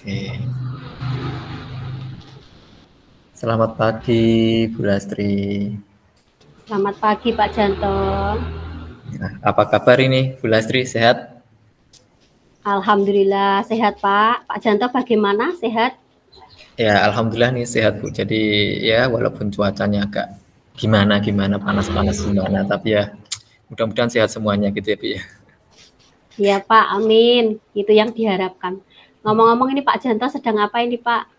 Oke. Selamat pagi, Bu Lastri. Selamat pagi, Pak Janto. Nah, apa kabar ini, Bu Lastri? Sehat? Alhamdulillah sehat, Pak. Pak Janto bagaimana? Sehat? Ya, alhamdulillah nih sehat, Bu. Jadi ya walaupun cuacanya agak gimana-gimana, panas-panas gimana, tapi ya mudah-mudahan sehat semuanya gitu ya, Bu ya. Iya, Pak. Amin. Itu yang diharapkan. Ngomong-ngomong ini Pak Janto sedang apa ini, Pak?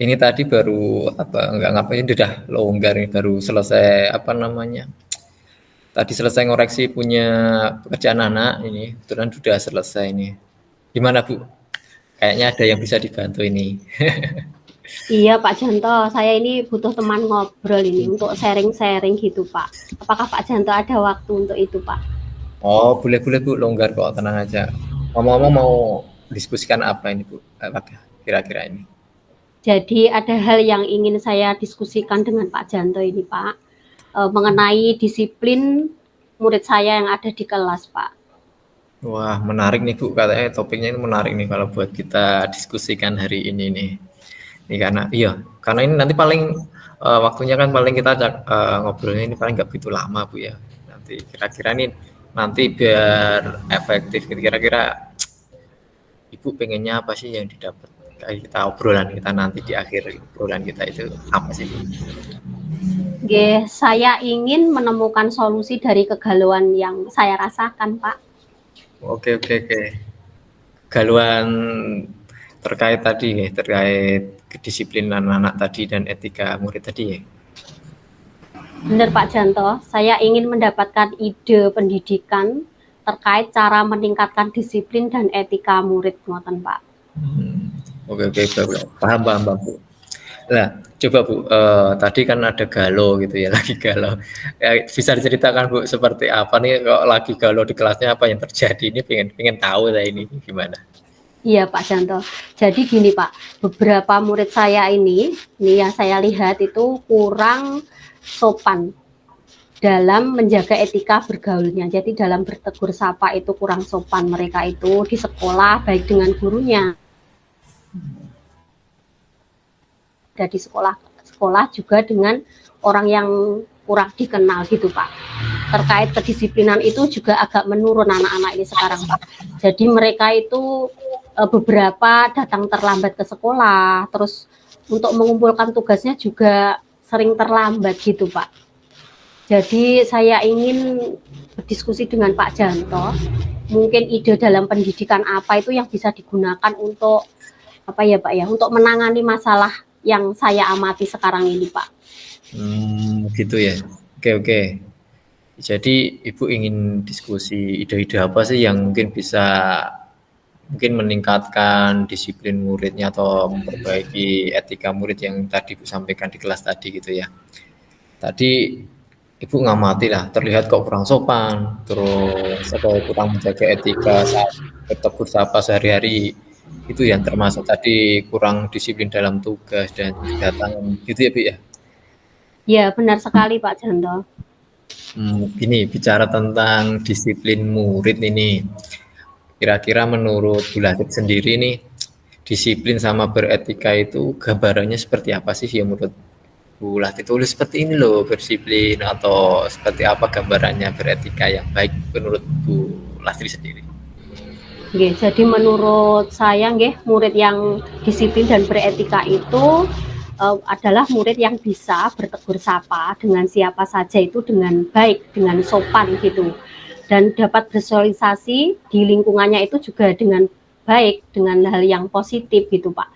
Ini tadi baru enggak ngapain, udah longgar nih, baru selesai tadi selesai ngoreksi punya pekerjaan anak ini, kebetulan sudah selesai ini. Gimana, Bu? Kayaknya ada yang bisa dibantu ini. Iya, Pak Janto. Saya ini butuh teman ngobrol ini untuk sharing-sharing gitu, Pak. Apakah Pak Janto ada waktu untuk itu, Pak? Oh, boleh-boleh Bu, longgar kok, tenang aja. Ngomong-ngomong mau diskusikan apa ini Bu? Apa kira-kira ini? Jadi ada hal yang ingin saya diskusikan dengan Pak Janto ini, Pak. Mengenai disiplin murid saya yang ada di kelas, Pak. Wah, menarik nih Bu, katanya topiknya ini menarik nih kalau buat kita diskusikan hari ini nih. Ini karena ini nanti paling waktunya kan paling kita ngobrolnya ini paling nggak begitu lama Bu ya. Nanti kira-kira nih nanti biar efektif, kira-kira Ibu pengennya apa sih yang didapat? Kayak kita obrolan kita nanti di akhir obrolan kita itu apa sih Bu? Saya ingin menemukan solusi dari kegalauan yang saya rasakan, Pak. Oke. Galuan terkait kedisiplinan anak tadi dan etika murid tadi ya. Benar Pak Janto, saya ingin mendapatkan ide pendidikan terkait cara meningkatkan disiplin dan etika murid, ngoten Pak. Oke, paham Bu. Nah, coba Bu, tadi kan ada galau gitu ya, lagi galau. Bisa diceritakan Bu seperti apa nih kok lagi galau di kelasnya, apa yang terjadi? Ini pengen tahu saya ini gimana. Iya Pak Janto. Jadi gini Pak, beberapa murid saya ini yang saya lihat itu kurang sopan dalam menjaga etika bergaulnya. Jadi dalam bertegur sapa itu kurang sopan mereka itu di sekolah, baik dengan gurunya, di sekolah juga dengan orang yang kurang dikenal gitu Pak. Terkait kedisiplinan itu juga agak menurun anak-anak ini sekarang Pak. Jadi mereka itu beberapa datang terlambat ke sekolah, terus untuk mengumpulkan tugasnya juga sering terlambat gitu Pak. Jadi saya ingin berdiskusi dengan Pak Janto, mungkin ide dalam pendidikan apa itu yang bisa digunakan untuk apa ya Pak ya, untuk menangani masalah yang saya amati sekarang ini Pak. Gitu ya. Oke. Jadi Ibu ingin diskusi ide-ide apa sih yang mungkin bisa meningkatkan disiplin muridnya atau memperbaiki etika murid yang tadi Ibu sampaikan di kelas tadi gitu ya. Tadi Ibu ngamati lah, terlihat kok kurang sopan, terus kurang menjaga etika saat bertegur sapa sehari-hari, itu yang termasuk tadi kurang disiplin dalam tugas dan kedatangan gitu ya Bu ya. Ya benar sekali Pak Janto. Gini, bicara tentang disiplin murid ini, kira-kira menurut Bu Latif sendiri nih, disiplin sama beretika itu gambarannya seperti apa sih ya menurut Bu Latif? Tulis seperti ini loh berdisiplin, atau seperti apa gambarannya beretika yang baik menurut Bu Lastri sendiri? Jadi menurut saya murid yang disiplin dan beretika itu adalah murid yang bisa bertegur sapa dengan siapa saja itu dengan baik, dengan sopan gitu. Dan dapat bersosialisasi di lingkungannya itu juga dengan baik, dengan hal yang positif gitu Pak.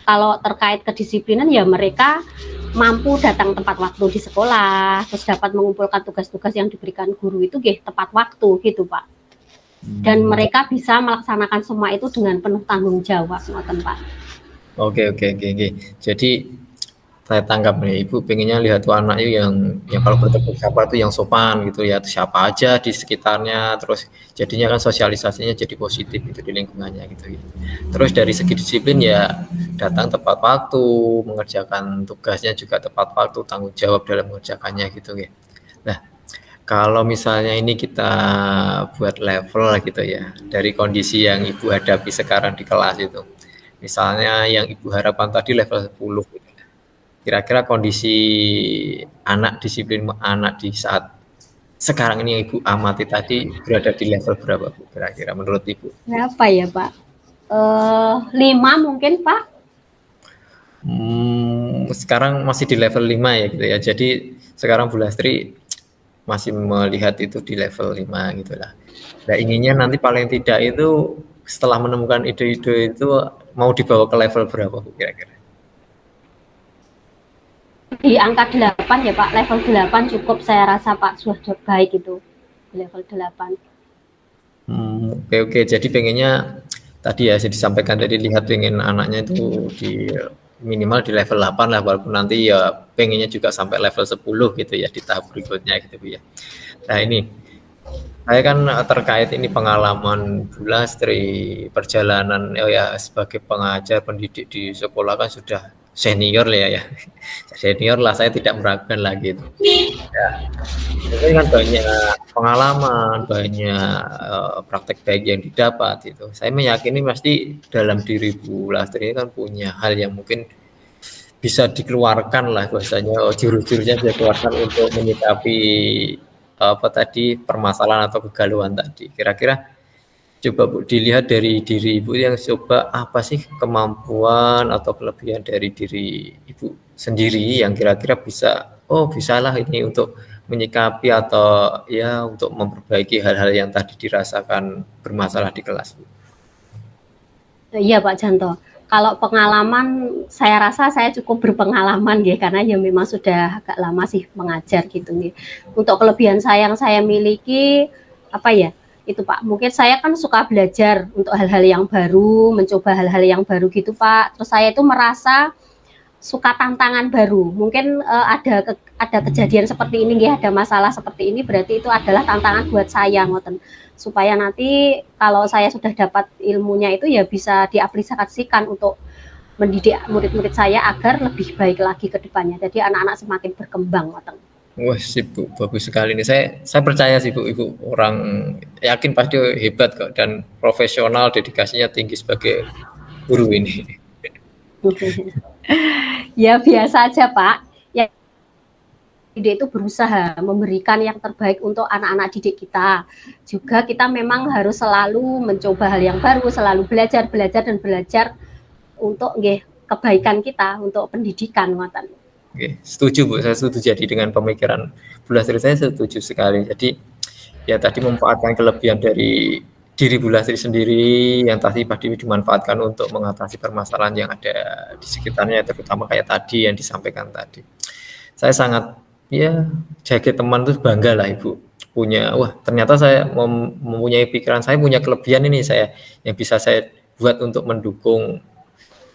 Kalau terkait kedisiplinan ya mereka mampu datang tepat waktu di sekolah, terus dapat mengumpulkan tugas-tugas yang diberikan guru itu tepat waktu gitu Pak. Dan mereka bisa melaksanakan semua itu dengan penuh tanggung jawab, Pak. Oke. Jadi saya tangkap nih, Ibu pengennya lihat tuh anak yang kalau bertegur sapa itu yang sopan gitu ya, siapa aja di sekitarnya, terus jadinya kan sosialisasinya jadi positif gitu di lingkungannya gitu ya. Terus dari segi disiplin ya datang tepat waktu, mengerjakan tugasnya juga tepat waktu, tanggung jawab dalam mengerjakannya gitu ya. Nah, kalau misalnya ini kita buat level gitu ya, dari kondisi yang Ibu hadapi sekarang di kelas itu, Misalnya yang Ibu harapkan tadi level 10 gitu. Kira-kira kondisi anak, disiplin anak di saat sekarang ini yang Ibu amati tadi berada di level berapa Bu kira-kira menurut Ibu? Berapa ya Pak? 5 mungkin Pak. Sekarang masih di level 5 ya gitu ya. Jadi sekarang Bu Lastri masih melihat itu di level 5 gitu lah. Nah inginnya nanti paling tidak itu setelah menemukan ide-ide itu mau dibawa ke level berapa Bu kira-kira? Di angka 8 ya Pak, level 8 cukup saya rasa Pak, sudah baik itu di level 8. Oke. Jadi pengennya tadi ya saya disampaikan tadi lihat pengen anaknya itu di minimal di level 8 lah walaupun nanti ya pengennya juga sampai level 10 gitu ya di tahap berikutnya gitu Bu ya. Nah ini saya kan terkait ini pengalaman Bu Lastri, perjalanan ya sebagai pengajar pendidik di sekolah kan sudah senior lah ya. Senior lah saya tidak meragukan lagi. Ya, ini kan banyak pengalaman, banyak praktek baik yang didapat itu. Saya meyakini pasti dalam diri Bu Lastri kan punya hal yang mungkin bisa dikeluarkan lah bahasanya jurus-jurusnya bisa dikeluarkan untuk menyikapi apa tadi permasalahan atau kegalauan tadi. Kira-kira coba Bu dilihat dari diri Ibu yang coba apa sih kemampuan atau kelebihan dari diri Ibu sendiri yang kira-kira bisa bisalah ini untuk menyikapi atau ya untuk memperbaiki hal-hal yang tadi dirasakan bermasalah di kelas Bu. Iya Pak Janto. Kalau pengalaman, saya rasa saya cukup berpengalaman ya, karena ya memang sudah agak lama sih mengajar gitu nih. Untuk kelebihan saya yang saya miliki, apa ya, itu Pak, mungkin saya kan suka belajar untuk hal-hal yang baru, mencoba hal-hal yang baru gitu Pak. Terus saya itu merasa suka tantangan baru. Mungkin ada kejadian seperti ini ya, ada masalah seperti ini, berarti itu adalah tantangan buat saya ngoten. Supaya nanti kalau saya sudah dapat ilmunya itu ya bisa diaplikasikan untuk mendidik murid-murid saya agar lebih baik lagi ke depannya. Jadi anak-anak semakin berkembang ngoten. Wah, sip Bu, bagus sekali nih. Saya percaya sih Bu, Ibu orang yakin pasti hebat kok dan profesional, dedikasinya tinggi sebagai guru ini. Ya biasa aja Pak. Ya didik itu berusaha memberikan yang terbaik untuk anak-anak didik kita. Juga kita memang harus selalu mencoba hal yang baru, selalu belajar dan belajar untuk kebaikan kita, untuk pendidikan ngoten. Oke, setuju Bu, saya setuju jadi dengan pemikiran Bu Lastri, saya setuju sekali. Jadi ya tadi memanfaatkan kelebihan dari diri Bu Lastri sendiri yang tadi dimanfaatkan untuk mengatasi permasalahan yang ada di sekitarnya, terutama kayak tadi yang disampaikan tadi. Saya sangat ya jaga teman tuh bangga lah Ibu punya, wah ternyata saya mempunyai pikiran, saya punya kelebihan ini saya yang bisa saya buat untuk mendukung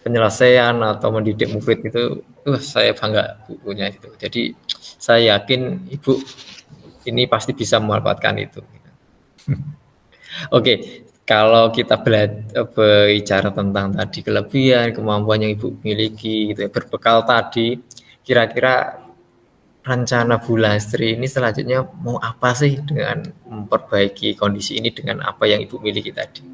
penyelesaian atau mendidik murid itu, saya bangga punya itu. Jadi saya yakin Ibu ini pasti bisa memanfaatkan itu. Oke, kalau kita bicara tentang tadi kelebihan, kemampuan yang Ibu miliki, gitu ya, berbekal tadi, kira-kira rencana Bu Lastri ini selanjutnya mau apa sih dengan memperbaiki kondisi ini dengan apa yang Ibu miliki tadi?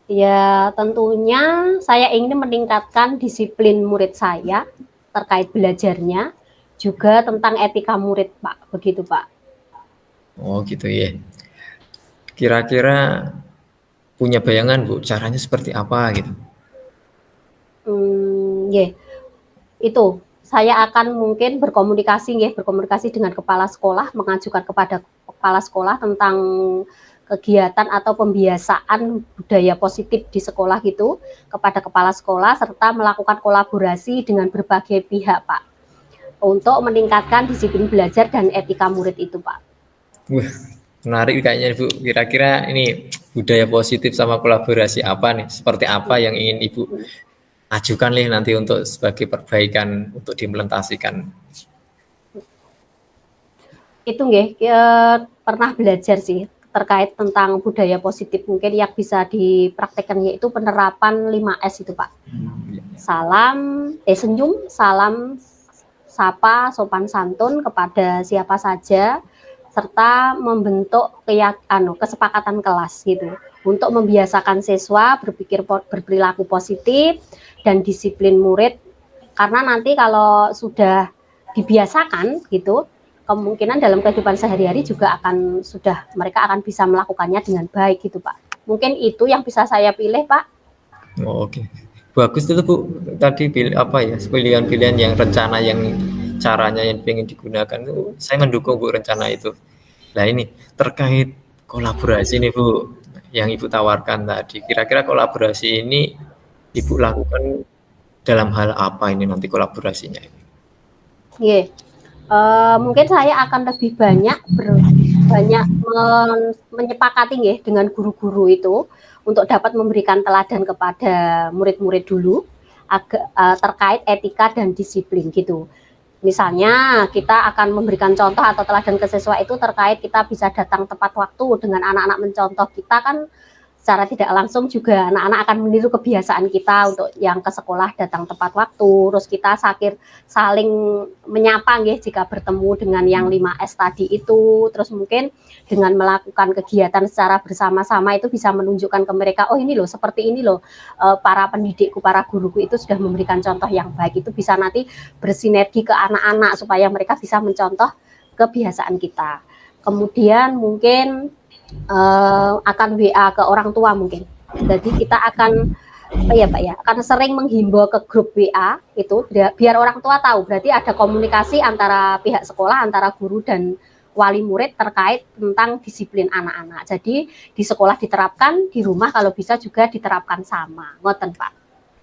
Ya tentunya saya ingin meningkatkan disiplin murid saya terkait belajarnya, juga tentang etika murid Pak, begitu Pak. Oh gitu ya. Kira-kira punya bayangan Bu, caranya seperti apa gitu? Itu saya akan mungkin berkomunikasi dengan kepala sekolah, mengajukan kepada kepala sekolah tentang kegiatan atau pembiasaan budaya positif di sekolah gitu kepada kepala sekolah, serta melakukan kolaborasi dengan berbagai pihak Pak untuk meningkatkan disiplin belajar dan etika murid itu Pak. Wah, menarik kayaknya Bu. Kira-kira ini budaya positif sama kolaborasi apa nih? Seperti apa yang ingin Ibu ajukan nih nanti untuk sebagai perbaikan untuk diimplementasikan? Itu pernah belajar sih terkait tentang budaya positif, mungkin yang bisa dipraktekkan yaitu penerapan 5S itu Pak. Senyum, salam, sapa, sopan santun kepada siapa saja, serta membentuk kesepakatan kelas gitu. untuk membiasakan siswa berperilaku positif dan disiplin murid. Karena nanti kalau sudah dibiasakan gitu, kemungkinan dalam kehidupan sehari-hari juga mereka akan bisa melakukannya dengan baik gitu Pak. Mungkin itu yang bisa saya pilih Pak. Oh, oke. Bagus itu Bu. Tadi pilihan-pilihan yang rencana yang caranya yang ingin digunakan itu saya mendukung Bu rencana itu. Nah ini terkait kolaborasi nih Bu yang Ibu tawarkan tadi. Kira-kira kolaborasi ini Ibu lakukan dalam hal apa ini nanti kolaborasinya? Yeah. Mungkin saya akan lebih banyak menyepakati ya dengan guru-guru itu untuk dapat memberikan teladan kepada murid-murid dulu terkait etika dan disiplin gitu. Misalnya kita akan memberikan contoh atau teladan ke siswa itu terkait kita bisa datang tepat waktu dengan anak-anak mencontoh kita kan secara tidak langsung juga anak-anak akan meniru kebiasaan kita untuk yang ke sekolah datang tepat waktu, terus kita saling menyapa ya jika bertemu dengan yang 5S tadi itu, terus mungkin dengan melakukan kegiatan secara bersama-sama itu bisa menunjukkan ke mereka, oh ini loh seperti ini loh para pendidikku, para guruku itu sudah memberikan contoh yang baik, itu bisa nanti bersinergi ke anak-anak supaya mereka bisa mencontoh kebiasaan kita. Kemudian mungkin akan WA ke orang tua mungkin. Jadi kita akan akan sering menghimbau ke grup WA itu biar orang tua tahu. Berarti ada komunikasi antara pihak sekolah, antara guru dan wali murid terkait tentang disiplin anak-anak. Jadi di sekolah diterapkan, di rumah kalau bisa juga diterapkan sama. Ngoten Pak.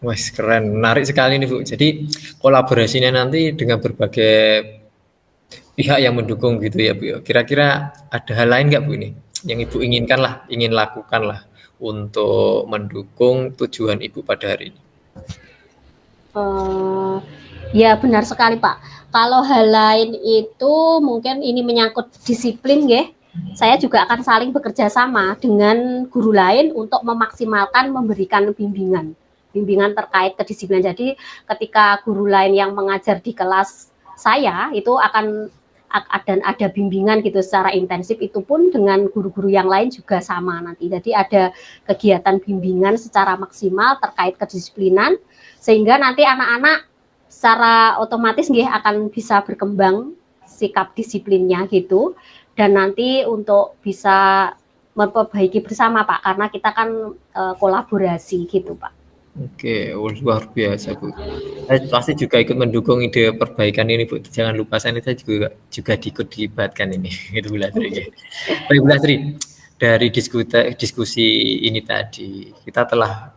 Wah keren, menarik sekali nih Bu. Jadi kolaborasinya nanti dengan berbagai pihak yang mendukung gitu ya Bu. Kira-kira ada hal lain nggak Bu ini yang Ibu ingin lakukan lah untuk mendukung tujuan Ibu pada hari ini? Ya benar sekali Pak. Kalau hal lain itu mungkin ini menyangkut disiplin ya. Saya juga akan saling bekerja sama dengan guru lain untuk memaksimalkan memberikan bimbingan terkait kedisiplinan. Jadi ketika guru lain yang mengajar di kelas saya itu akan ada bimbingan gitu secara intensif, itu pun dengan guru-guru yang lain juga sama nanti. Jadi ada kegiatan bimbingan secara maksimal terkait kedisiplinan sehingga nanti anak-anak secara otomatis akan bisa berkembang sikap disiplinnya gitu, dan nanti untuk bisa memperbaiki bersama Pak karena kita kan kolaborasi gitu Pak. Oke, luar biasa Bu. Saya pasti juga ikut mendukung ide perbaikan ini Bu. Jangan lupa saya juga ikut dilibatkan ini. Itu Bu Latri. Baik Bu Latri, dari diskusi ini tadi kita telah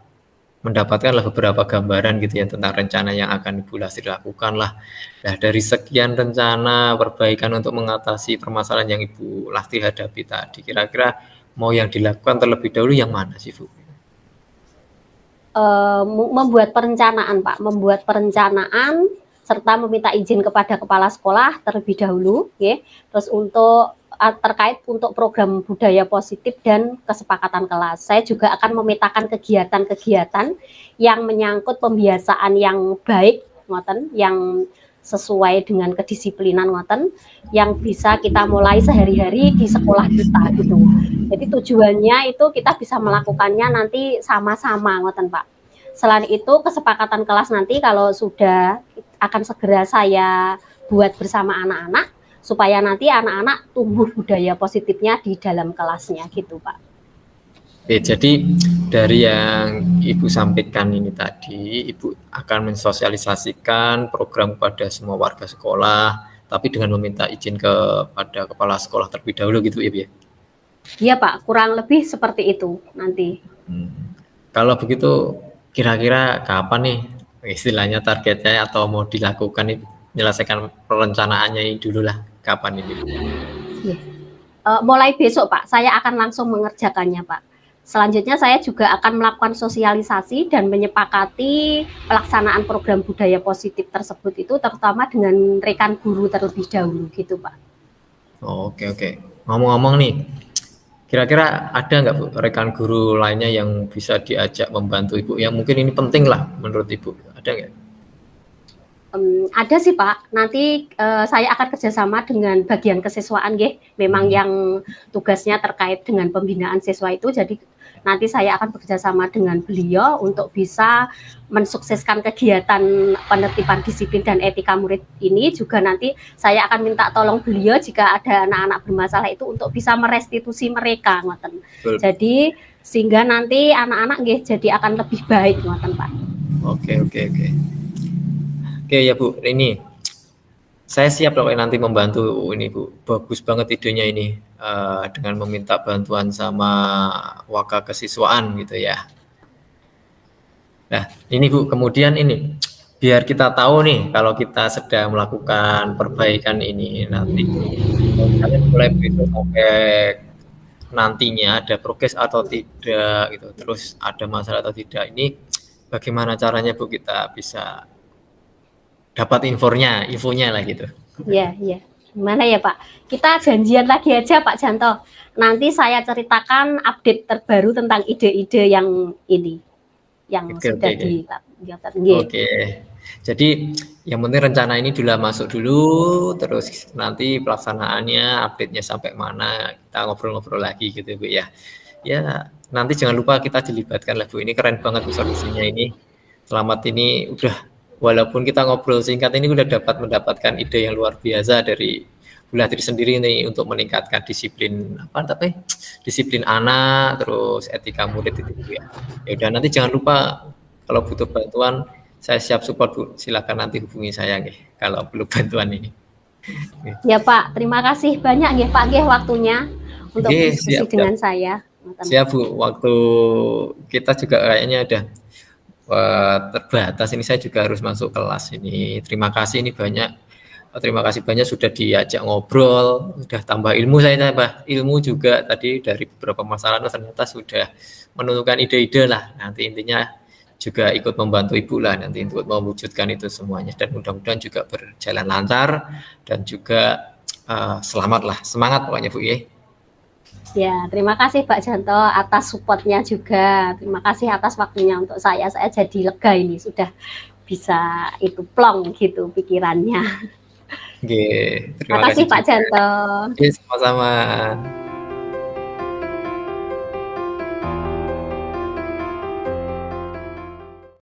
mendapatkan beberapa gambaran gitu ya tentang rencana yang akan Ibu Latri lakukan lah. Nah dari sekian rencana perbaikan untuk mengatasi permasalahan yang Ibu Latri hadapi tadi, kira-kira mau yang dilakukan terlebih dahulu yang mana sih Bu? Membuat perencanaan Pak, membuat perencanaan serta meminta izin kepada kepala sekolah terlebih dahulu, ya. Terus untuk terkait untuk program budaya positif dan kesepakatan kelas, saya juga akan memetakan kegiatan-kegiatan yang menyangkut pembiasaan yang baik, ngoten, yang sesuai dengan kedisiplinan ngoten yang bisa kita mulai sehari-hari di sekolah kita gitu. Jadi tujuannya itu kita bisa melakukannya nanti sama-sama ngoten Pak. Selain itu kesepakatan kelas nanti kalau sudah akan segera saya buat bersama anak-anak supaya nanti anak-anak tumbuh budaya positifnya di dalam kelasnya gitu Pak. Oke, jadi dari yang Ibu sampaikan ini tadi, Ibu akan mensosialisasikan program kepada semua warga sekolah, tapi dengan meminta izin kepada kepala sekolah terlebih dahulu gitu ya? Iya Pak, kurang lebih seperti itu nanti. Kalau begitu, kira-kira kapan nih istilahnya targetnya atau mau dilakukan menyelesaikan perencanaannya ini dulu lah, kapan ini? Mulai besok Pak, saya akan langsung mengerjakannya Pak. Selanjutnya saya juga akan melakukan sosialisasi dan menyepakati pelaksanaan program budaya positif tersebut itu terutama dengan rekan guru terlebih dahulu gitu Pak. Oke. Ngomong-ngomong nih, kira-kira ada nggak Bu rekan guru lainnya yang bisa diajak membantu Ibu? Yang mungkin ini penting lah menurut Ibu, ada nggak? Ada sih Pak, nanti saya akan kerjasama dengan bagian kesiswaan memang yang tugasnya terkait dengan pembinaan siswa itu, jadi nanti saya akan bekerjasama dengan beliau untuk bisa mensukseskan kegiatan penertiban disiplin dan etika murid ini. Juga nanti saya akan minta tolong beliau jika ada anak-anak bermasalah itu untuk bisa merestitusi mereka, ngoten. Jadi sehingga nanti anak-anak nggih jadi akan lebih baik, ngoten Pak. Oke. Oke ya Bu, ini saya siap loh nanti membantu ini Bu. Bagus banget idenya ini dengan meminta bantuan sama waka kesiswaan gitu ya. Nah ini Bu, kemudian ini biar kita tahu nih kalau kita sedang melakukan perbaikan ini nanti. Kalian mulai besok sampai nantinya ada progres atau tidak gitu, terus ada masalah atau tidak, ini bagaimana caranya Bu kita bisa dapat infonya lah gitu. Iya. Gimana ya Pak? Kita janjian lagi aja Pak Janto. Nanti saya ceritakan update terbaru tentang ide-ide yang ini, yang sudah dilakukan. Oke. Jadi yang penting rencana ini dulu masuk dulu, terus nanti pelaksanaannya, update-nya sampai mana, kita ngobrol-ngobrol lagi gitu Bu ya. Ya nanti jangan lupa kita dilibatkan lah Bu, ini keren banget solusinya ini. Selamat ini udah, walaupun kita ngobrol singkat ini udah mendapatkan ide yang luar biasa dari Bu Latri sendiri nih untuk meningkatkan disiplin disiplin anak, terus etika murid itu ya. Ya udah nanti jangan lupa kalau butuh bantuan saya siap support Bu, silakan nanti hubungi saya nih kalau perlu bantuan ini. Ya Pak, terima kasih banyak nggih Pak nggih waktunya untuk diskusi dengan saya. Siap Bu, waktu kita juga kayaknya udah terbatas ini, saya juga harus masuk kelas ini. Terima kasih banyak sudah diajak ngobrol, sudah tambah ilmu, saya tambah ilmu juga tadi dari beberapa masalah ternyata sudah menentukan ide-ide lah. Nanti intinya juga ikut membantu Ibu lah nanti untuk mewujudkan itu semuanya, dan mudah-mudahan juga berjalan lancar dan juga selamat lah, semangat pokoknya Bu ya. Ya, terima kasih Pak Janto atas supportnya juga. Terima kasih atas waktunya untuk saya. Saya jadi lega ini sudah bisa itu plong gitu pikirannya. Oke, terima kasih Pak Janto. Sama-sama.